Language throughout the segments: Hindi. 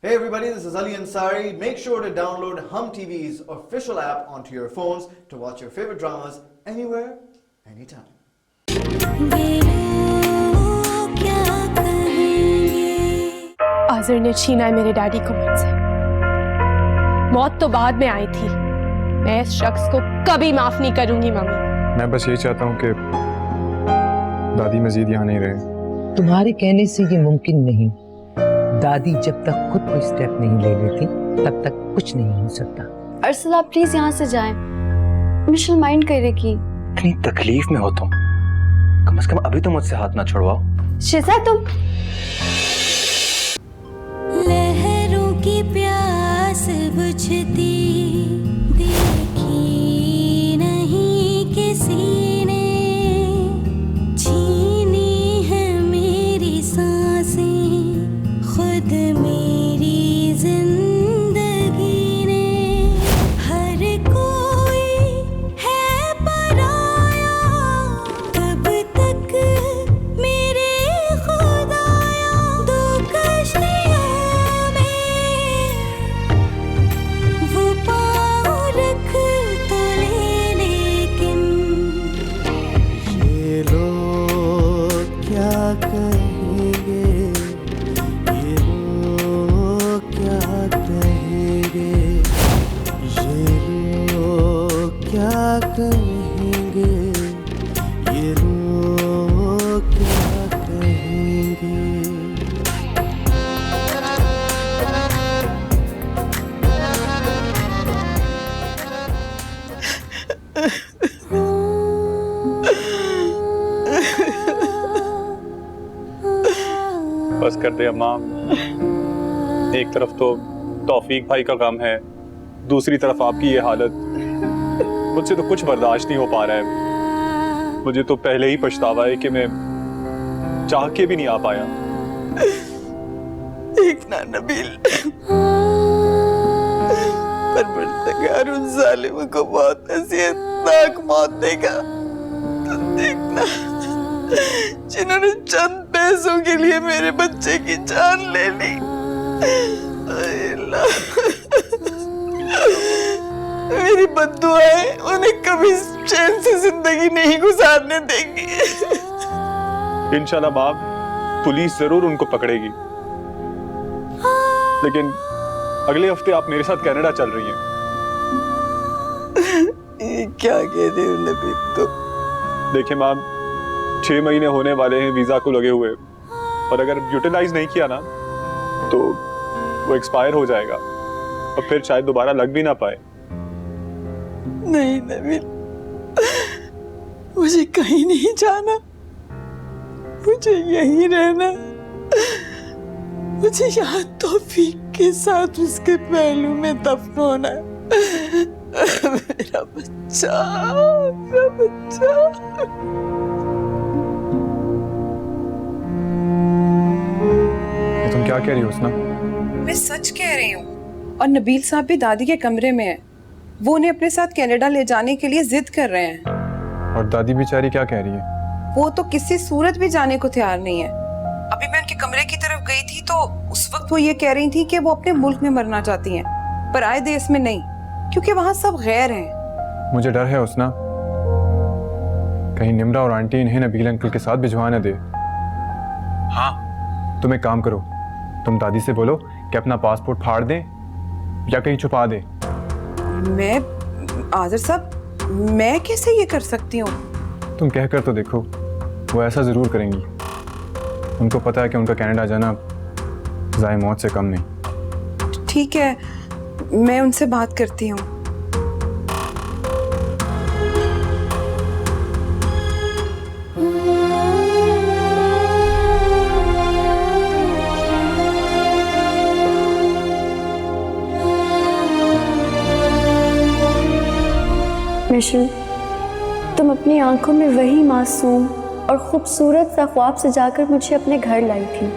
Hey everybody, this is Ali Ansari. Make sure to download Hum TV's official app onto your phones to watch your favorite dramas anywhere, anytime. Azar ने छीना है मेरे डैडी को मुझसे। मौत तो बाद में आई थी। मैं इस शख्स को कभी माफ नहीं करूंगी मम्मी। मैं बस यही चाहता हूँ कि दादी मजीद यहाँ नहीं रहे। तुम्हारे कहने से ये मुमकिन नहीं। दादी जब तक खुद कोई स्टेप नहीं ले लेती तब तक कुछ नहीं हो सकता। अरसल आप प्लीज यहाँ से जाएं। मिशेल माइंड करेगी। इतनी तकलीफ में हो तुम, कम से कम अभी तो मुझसे हाथ ना छुड़वाओ। शिजा तुम लहरों की प्यास बुझती देखी नहीं किसी ने, छीनी है मेरी सांसें खुद मेरी जिंदगी ने। हर कोई है पराया, कब तक मेरे खुदाया। दो कश्तियों में वो पाँव रख तो ले, लेकिन ये लोग क्या कहेंगे, ये लोग क्या कहेंगे, ये लोग क्या कहेंगे, ये लोग क्या कहेंगे। बस कर दे अम्मा। एक तरफ तो तौफीक भाई का गम है, दूसरी तरफ आपकी ये हालत। मुझसे तो कुछ बर्दाश्त नहीं हो पा रहा है। मुझे तो पहले ही पछतावा है कि मैं चाह के भी नहीं आ पाया। देखना नबील, परवरदिगार उस जालिम को बहुत नसीहतनाक मौत देगा। देखना, जिन्होंने चंद पैसों के लिए मेरे बच्चे की जान ले ली। मेरी बद्दुआएं उन्हें कभी चैन से जिंदगी नहीं गुजारने देंगी। इंशाल्लाह बाप, पुलिस जरूर उनको पकड़ेगी। लेकिन अगले हफ्ते आप मेरे साथ कनाडा चल रही हैं। ये क्या कह रहे हो नबील तो? देखिए माँ, 6 महीने होने वाले हैं वीजा को लगे हुए, और अगर यूटिलाइज नहीं किया ना तो वो एक्सपायर हो जाएगा और फिर शायद दोबारा लग भी ना पाए। नहीं नबील, मुझे कहीं नहीं जाना, मुझे यहीं रहना। मुझे यहाँ तौफीक के साथ उसके पहलू में दफन होना है। मेरा बच्चा, मेरा बच्चा। तुम क्या कह रही हो उसना? मैं सच कह रही हूँ। और नबील साहब भी दादी के कमरे में है। वो उन्हें अपने साथ कनाडा ले जाने के लिए जिद कर रहे हैं। और दादी बेचारी क्या कह रही है? वो तो किसी सूरत भी जाने को तैयार नहीं है। अभी मैं उनके कमरे की तरफ गई थी तो उस वक्त वो ये कह रही थी कि वो अपने मुल्क में मरना चाहती हैं, पराए देश में नहीं, क्योंकि वहाँ सब गैर हैं। मुझे डर है उसना, कहीं निम्रा और आंटी इन्हें नबील अंकल के साथ भिजवा न दे। हाँ, तुम एक काम करो, तुम दादी से बोलो कि अपना पासपोर्ट फाड़ दें या कहीं छुपा दे। मैं आज़र साहब, मैं कैसे ये कर सकती हूँ? तुम कह कर तो देखो, वो ऐसा जरूर करेंगी। उनको पता है कि उनका कनाडा जाना ज़ाय मौत से कम नहीं। ठीक है, मैं उनसे बात करती हूँ। मिशेल, तुम अपनी आंखों में वही मासूम और खूबसूरत सा ख्वाब सजाकर मुझे अपने घर लाई थी,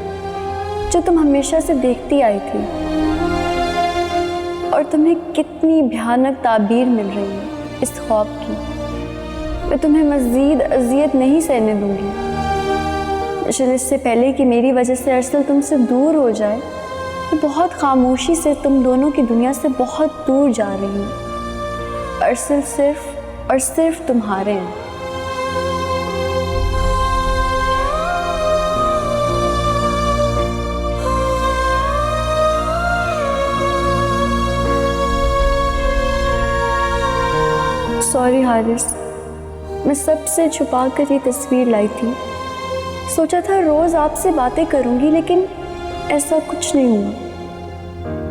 जो तुम हमेशा से देखती आई थी। और तुम्हें कितनी भयानक ताबीर मिल रही है इस ख्वाब की। मैं तुम्हें मज़ीद अजियत नहीं सहने दूंगी। मिशेल, इससे पहले कि मेरी वजह से अरसल तुमसे दूर हो जाए, मैं बहुत खामोशी से तुम दोनों की दुनिया से बहुत दूर जा रही हूँ। अरसल सिर्फ और सिर्फ तुम्हारे हैं। सॉरी हारिस, मैं सबसे छुपा कर ये तस्वीर लाई थी। सोचा था रोज आपसे बातें करूंगी, लेकिन ऐसा कुछ नहीं हुआ।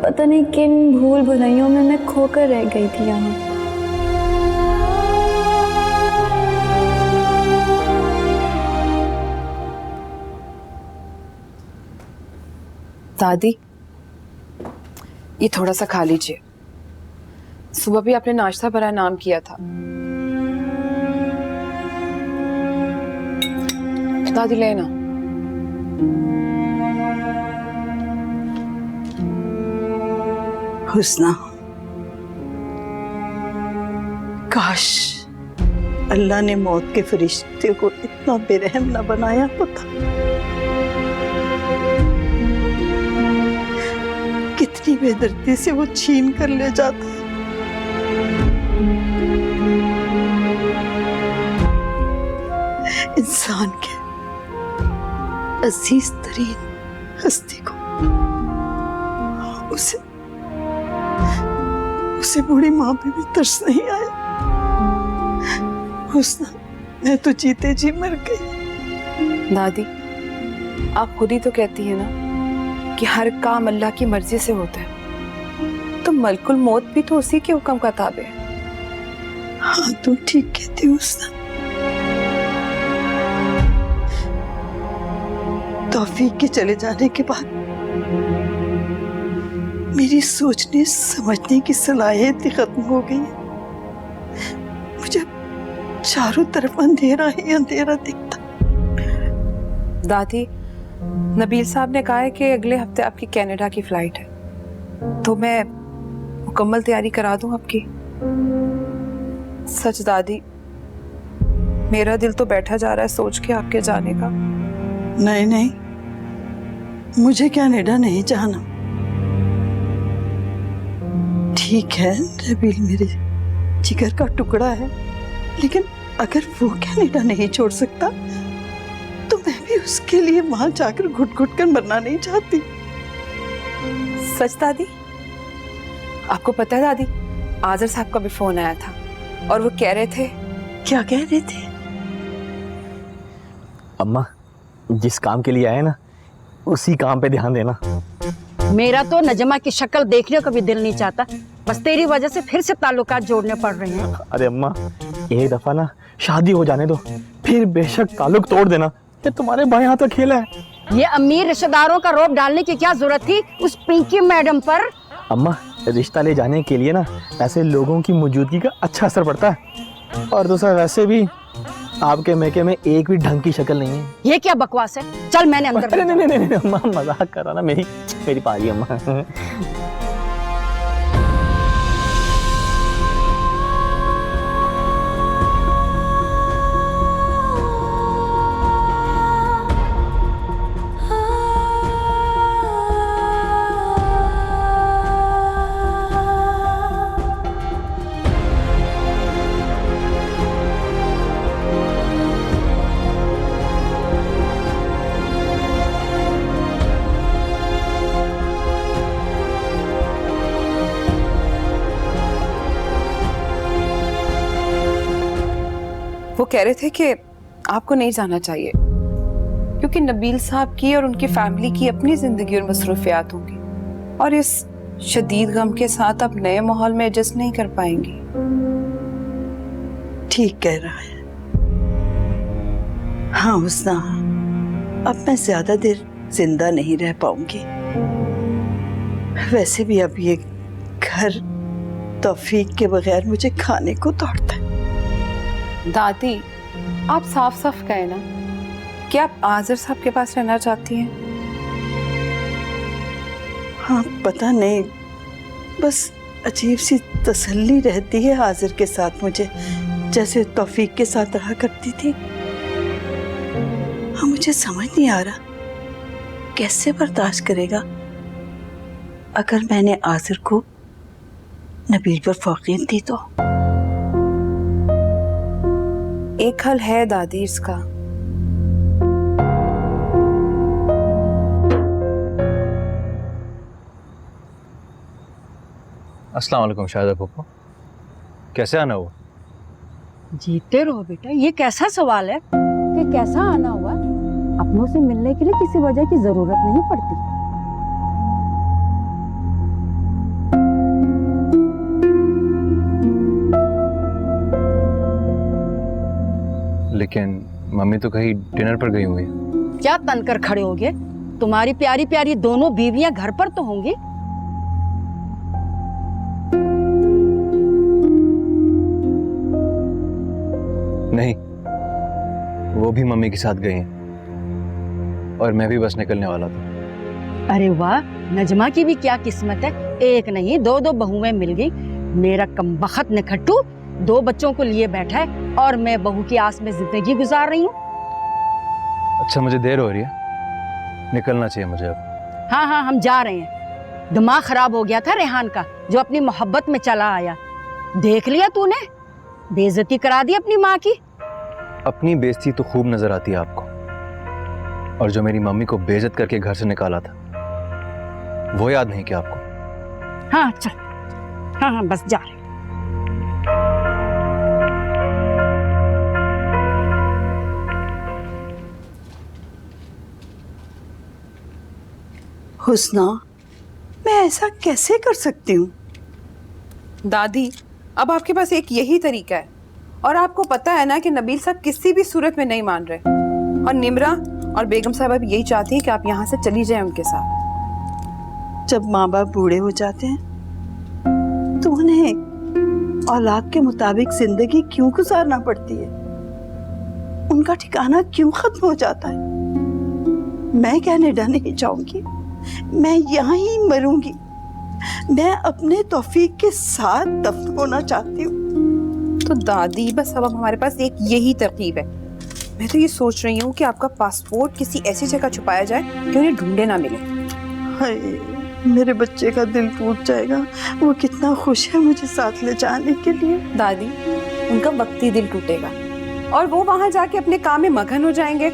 पता नहीं किन भूल भुलैयों में मैं खोकर रह गई थी यहाँ। दादी, ये थोड़ा सा खा लीजिए। सुबह भी आपने नाश्ता बड़ा नाम किया था। दादी लेना। हुस्ना, काश अल्लाह ने मौत के फरिश्ते को इतना बेरहम न बनाया होता। कितनी बेदर्दी से वो छीन कर ले जाता। इंसान के अजीज तरीन हस्ती को उसे बूढ़ी माँ पे भी तरस नहीं आया। हुस्ना, मैं तो जीते जी मर गई। दादी, आप खुद ही तो कहती है ना कि हर काम अल्लाह की मर्जी से होता है, तो मलकुल मौत भी तो उसी के हुक्म का ताबे है। हाँ, तुम ठीक कहती हो हुस्ना। तौफीक के चले जाने के बाद मेरी सोचने समझने की सलाहियत ही खत्म हो गई। मुझे चारों तरफ अंधेरा ही अंधेरा दिखता। दादी, नबील साहब ने कहा है कि अगले हफ्ते आपकी कनाडा की फ्लाइट है, तो मैं मुकम्मल तैयारी करा दूं आपकी। सच दादी, मेरा दिल तो बैठा जा रहा है सोच के आपके जाने का। नहीं नहीं, मुझे कनाडा नहीं जाना। ठीक है, नबील मेरे जिगर का टुकड़ा है, लेकिन अगर वो कनाडा नहीं छोड़ सकता तो मैं भी उसके लिए वहां जाकर घुट घुट कर मरना नहीं चाहती। सच दादी? आपको पता है दादी, आज़र साहब का भी फोन आया था और वो कह रहे थे। क्या कह रहे थे? अम्मा, जिस काम के लिए आए ना, उसी काम पे ध्यान देना। मेरा तो नजमा की शक्ल देखने को भी दिल नहीं चाहता, बस तेरी वजह से फिर से ताल्लुकात जोड़ने पड़ रहे हैं। अरे अम्मा, एक दफा ना शादी हो जाने दो, फिर बेशक ताल्लुक तोड़ देना। ये तुम्हारे भाई यहाँ तो खेला है। ये अमीर रिश्तेदारों का रौब डालने की क्या जरूरत थी उस पिंकी मैडम पर? अम्मा, रिश्ता ले जाने के लिए ना ऐसे लोगों की मौजूदगी का अच्छा असर पड़ता है, और दूसरा वैसे भी आपके मैके में एक भी ढंग की शक्ल नहीं है। ये क्या बकवास है? चल मैंने अंदर। नहीं नहीं नहीं नहीं अम्मा, मजाक कर रहा ना, मेरी पारी अम्मा। वो कह रहे थे कि आपको नहीं जाना चाहिए क्योंकि नबील साहब की और उनकी फैमिली की अपनी जिंदगी और मसरूफियात होंगी, और इस शदीद गम के साथ आप नए माहौल में एडजस्ट नहीं कर पाएंगी। ठीक कह रहा है। हाँ हुस्ना, अब मैं ज्यादा देर जिंदा नहीं रह पाऊंगी। वैसे भी अब ये घर तौफीक के बगैर मुझे खाने को दौड़ता है। दादी, आप साफ साफ कहे ना कि आप आज़र साहब के पास रहना चाहती हैं। हाँ, पता नहीं, बस अजीब सी तसल्ली रहती है आज़र के साथ मुझे, जैसे तौफीक के साथ रहा करती थी। हाँ, मुझे समझ नहीं आ रहा कैसे बर्दाश्त करेगा अगर मैंने आसिर को नबील पर फौकियत दी तो? एक हल है दादी इसका। अस्सलाम वालेकुम शाहिदा फूफो, कैसे आना हुआ? जीते रहो बेटा, ये कैसा सवाल है कि कैसा आना हुआ? अपनों से मिलने के लिए किसी वजह की जरूरत नहीं पड़ती। लेकिन मम्मी तो कहीं डिनर पर गई हुई है। क्या तन कर खड़े होगे? तुम्हारी प्यारी प्यारी दोनों बीवियां घर पर तो होंगी। नहीं, वो भी मम्मी के साथ गई हैं और मैं भी बस निकलने वाला था। अरे वाह, नजमा की भी क्या किस्मत है, एक नहीं दो दो बहुएं मिल गई। मेरा कमबख्त निखट्टू 2 बच्चों को लिए बैठा है और मैं बहू की आस में जिंदगी गुजार रही हूँ। अच्छा, मुझे देर हो रही है, निकलना चाहिए मुझे अब। हाँ हाँ, हम जा रहे हैं। दिमाग खराब हो गया था रेहान का, जो अपनी मोहब्बत में चला आया। देख लिया तूने, बेइज्जती करा दी अपनी माँ की। अपनी बेइज्जती तो खूब नजर आती है आपको, और जो मेरी मम्मी को बेइज्जत करके घर से निकाला था वो याद नहीं क्या आपको? हाँ चल, हाँ हाँ बस जा रहे। हुस्ना, मैं ऐसा कैसे कर सकती हूँ? दादी, अब आपके पास एक यही तरीका है, और आपको पता है ना कि नबील साहब किसी भी सूरत में नहीं मान रहे, और निमरा और बेगम साहबा भी यही चाहती है कि आप यहाँ से चली जाएं उनके साथ। जब माँ बाप बूढ़े हो जाते हैं तो उन्हें औलाद के मुताबिक जिंदगी क्यों गुजारना पड़ती है? उनका ठिकाना क्यों खत्म हो जाता है? मैं कनाडा नहीं जाऊंगी, मैं यहाँ ही मरूंगी। मैं अपने तौफीक के साथ दफन होना चाहती हूँ। तो दादी, बस अब हमारे पास एक यही तरकीब है। मैं तो ये सोच रही हूँ कि आपका पासपोर्ट किसी ऐसी जगह छुपाया जाए कि उन्हें ढूंढे ना मिले। हाय, मेरे बच्चे का दिल टूट जाएगा। वो कितना खुश है मुझे साथ ले जाने के लिए। दादी, उनका वक्ती दिल टूटेगा और वो वहां जाके अपने काम में मगन हो जाएंगे।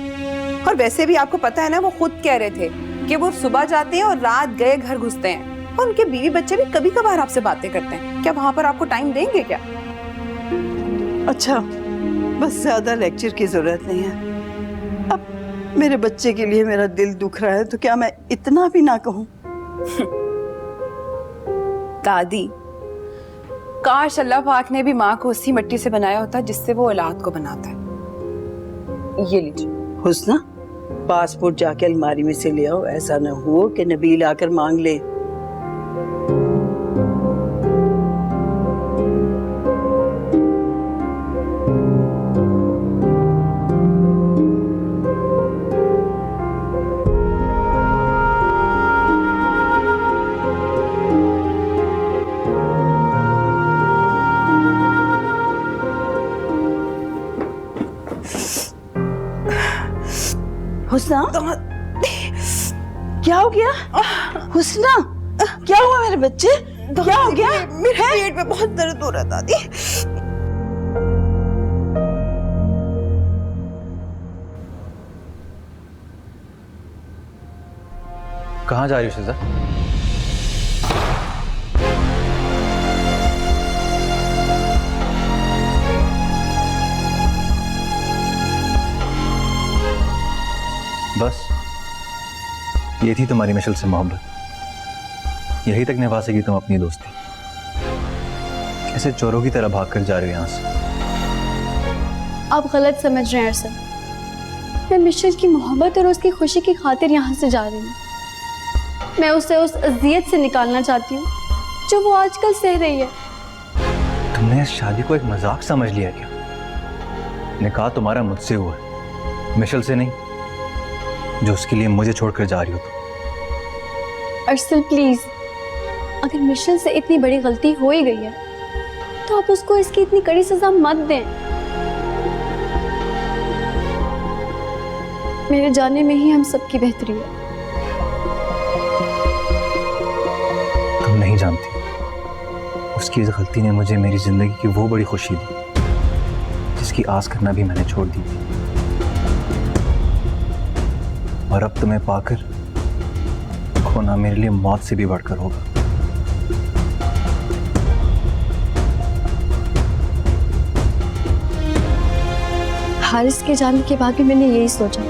और वैसे भी आपको पता है ना, वो खुद कह रहे थे कि वो सुबह जाते हैं और रात गए घर घुसते हैं, और उनके बीवी बच्चे भी कभी कभार आपसे बातें करते हैं। क्या वहां पर आपको टाइम देंगे क्या? अच्छा, बस ज्यादा लेक्चर की जरूरत नहीं है। अब मेरे बच्चे के लिए मेरा दिल दुख रहा है तो क्या मैं इतना भी ना कहूँ? दादी, काश अल्लाह पाक ने भी माँ को उसी मिट्टी से बनाया होता जिससे वो औलाद को बनाता है। ये लीजिए। हुस्ना, पासपोर्ट जाके अलमारी में से ले आओ। ऐसा न हो कि नबील आकर मांग ले। हुस्ना, क्या हो गया? हुस्ना, क्या हुआ मेरे बच्चे? क्या हो गया? मेरे पेट में बहुत दर्द हो रहा है दादी। कहाँ जा रही हो शिजा? बस ये थी तुम्हारी मिशल से मोहब्बत, यही तक निभा सकी तुम अपनी दोस्ती। ऐसे चोरों की तरह भाग कर जा रहे हो यहाँ से। आप गलत समझ रहे हैं अरसल। मैं मिशेल की मोहब्बत और उसकी खुशी की खातिर यहाँ से जा रही हूँ। मैं उसे उस अजियत से निकालना चाहती हूँ जो वो आजकल सह रही है। तुमने इस शादी को एक मजाक समझ लिया क्या? निकाह तुम्हारा मुझसे हुआ है, मिशेल से नहीं, जो उसके लिए मुझे छोड़कर जा रही हो तुम। अरसल प्लीज, अगर मिशेल से इतनी बड़ी गलती हो ही गई है तो आप उसको इसकी इतनी कड़ी सजा मत दें। मेरे जाने में ही हम सबकी बेहतरी है। तुम नहीं जानती, उसकी इस गलती ने मुझे मेरी जिंदगी की वो बड़ी खुशी दी जिसकी आस करना भी मैंने छोड़ दी थी। और अब तुम्हें पाकर खोना मेरे लिए मौत से भी बढ़कर होगा। हारिस के जाने के बाद भी मैंने यही सोचा,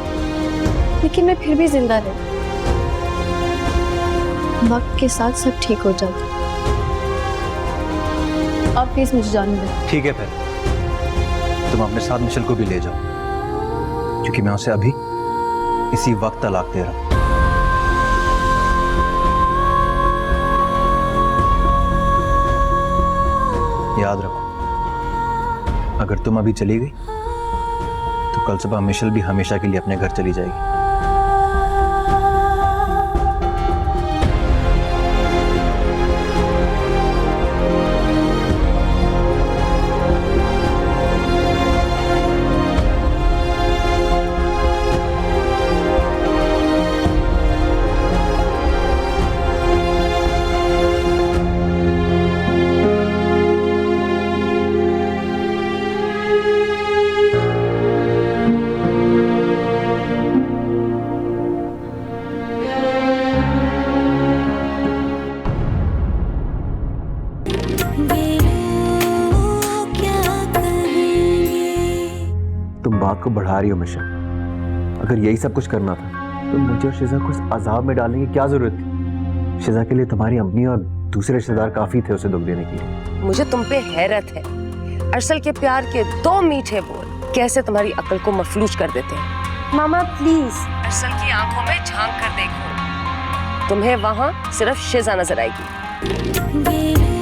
लेकिन मैं फिर भी जिंदा रही। वक्त के साथ सब ठीक हो जाता। आप प्लीज मुझे जाने दें। ठीक है, फिर तुम अपने साथ मिशेल को भी ले जाओ, क्योंकि मैं उसे अभी इसी वक्त तलाक दे रहा हूं। याद रखो, अगर तुम अभी चली गई तो कल सुबह मिशेल भी हमेशा के लिए अपने घर चली जाएगी। तुम बात को बढ़ा रही हो मिशेल। अगर यही सब कुछ करना था तो मुझे और शिजा को इस अजाब में डालने की क्या जरूरत थी? शिजा के लिए तुम्हारी अम्मी और दूसरे रिश्तेदार काफी थे उसे दुख देने के लिए। मुझे तुम पे हैरत है। अरसल के प्यार के 2 मीठे बोल कैसे तुम्हारी अक्ल को मफलूज कर देते हैं। मामा प्लीज। अरसल की आंखों में झांक कर देखो, तुम्हें वहां सिर्फ शिजा नजर आएगी।